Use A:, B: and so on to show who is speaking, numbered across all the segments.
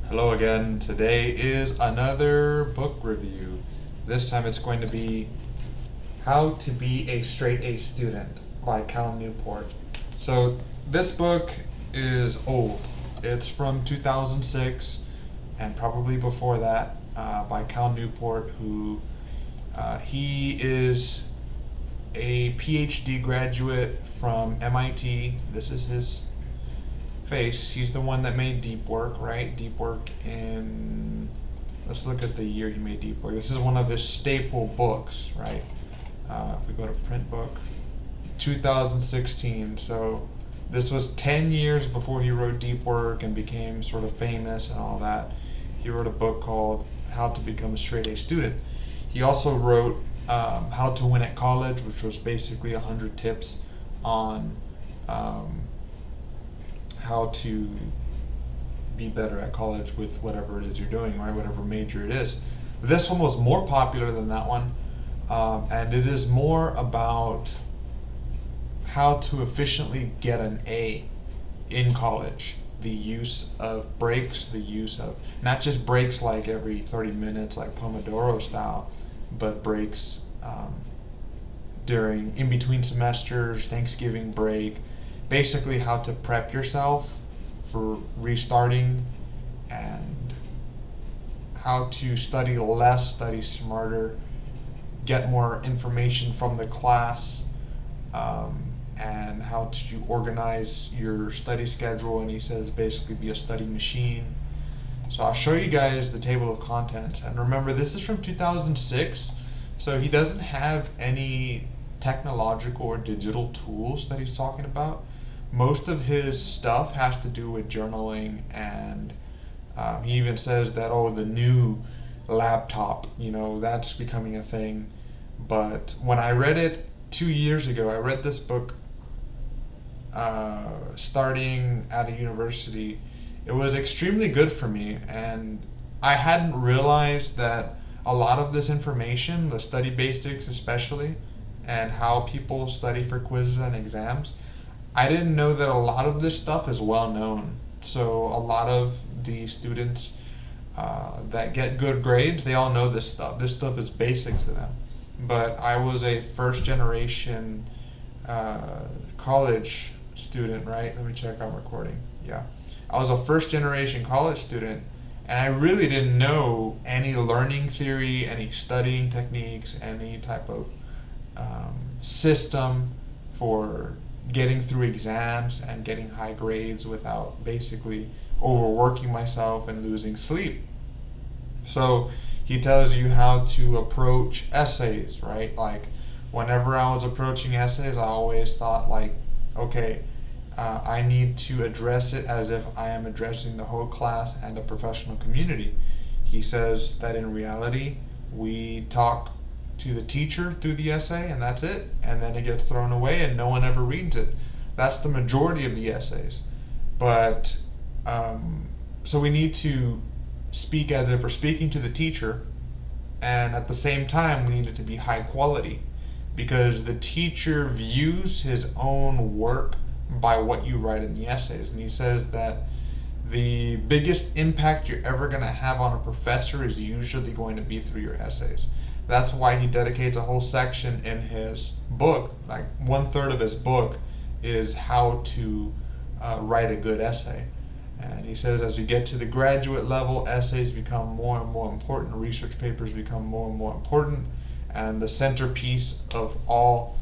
A: Hello again. Today is another book review. This time it's going to be How to Be a Straight A Student by Cal Newport. So this book is old. It's from 2006 and probably before that by Cal Newport, who he is a PhD graduate from MIT. This is his face. He's the one that made Deep Work, right? Deep Work in, let's look at the year he made Deep Work. This is one of his staple books, right? If we go to print book, 2016. So this was 10 years before he wrote Deep Work and became sort of famous and all that. He wrote a book called How to Become a Straight A Student. He also wrote How to Win at College, which was basically 100 tips on how to be better at college with whatever it is you're doing, right? Whatever major it is. This one was more popular than that one, and it is more about how to efficiently get an A in college. The use of breaks, the use of not just breaks like every 30 minutes, like Pomodoro style, but breaks during in between semesters, Thanksgiving break. Basically, how to prep yourself for restarting and how to study less, study smarter, get more information from the class, and how to organize your study schedule. And he says basically be a study machine. So I'll show you guys the table of contents. And remember, this is from 2006, so he doesn't have any technological or digital tools that he's talking about. Most of his stuff has to do with journaling, and he even says that, the new laptop, that's becoming a thing. But when I read it 2 years ago, I read this book starting at a university. It was extremely good for me, and I hadn't realized that a lot of this information, the study basics especially, and how people study for quizzes and exams, I didn't know that a lot of this stuff is well known. So a lot of the students that get good grades, they all know this stuff. This stuff is basic to them. But I was a first generation college student, right? Let me check I'm recording. Yeah. I was a first generation college student, and I really didn't know any learning theory, any studying techniques, any type of system for getting through exams and getting high grades without basically overworking myself and losing sleep. So he tells you how to approach essays, right? Like whenever I was approaching essays, I always thought like, okay, I need to address it as if I am addressing the whole class and a professional community. He says that in reality, we talk to the teacher through the essay, and that's it, and then it gets thrown away and no one ever reads it. That's the majority of the essays. But so we need to speak as if we're speaking to the teacher, and at the same time we need it to be high quality, because the teacher views his own work by what you write in the essays. And he says that the biggest impact you're ever going to have on a professor is usually going to be through your essays. That's why he dedicates a whole section in his book, like 1/3 of his book is how to write a good essay. And he says as you get to the graduate level, essays become more and more important, research papers become more and more important, and the centerpiece of all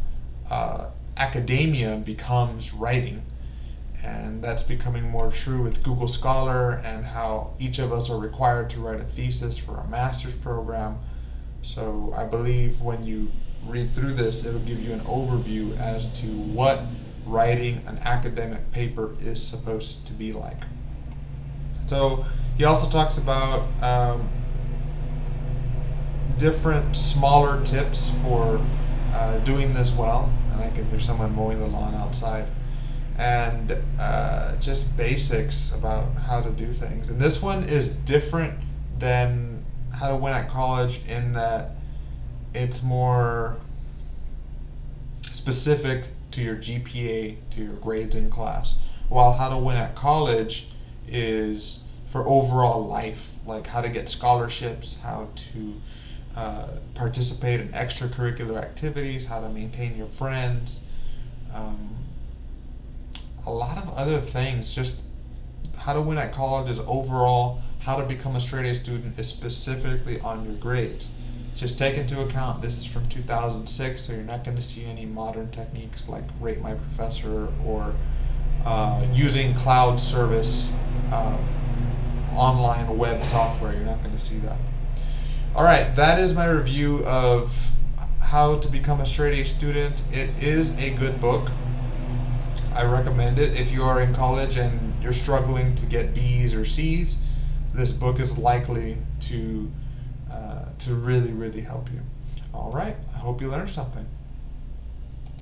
A: academia becomes writing. And that's becoming more true with Google Scholar and how each of us are required to write a thesis for a master's program. So I believe when you read through this, it'll give you an overview as to what writing an academic paper is supposed to be like. So he also talks about different smaller tips for doing this well. And I can hear someone mowing the lawn outside. And just basics about how to do things. And this one is different than How to Win at College in that it's more specific to your GPA, to your grades in class. While How to Win at College is for overall life, like how to get scholarships, how to participate in extracurricular activities, how to maintain your friends, a lot of other things. Just how to win at college is overall. How to become a straight A student is specifically on your grades. Just take into account this is from 2006, so you're not going to see any modern techniques like Rate My Professor or using cloud service, online web software. You're not going to see that. All right, that is my review of How to Become a Straight A Student. It is a good book. I recommend it. If you are in college and you're struggling to get B's or C's, this book is likely to really, really help you. All right, I hope you learned something.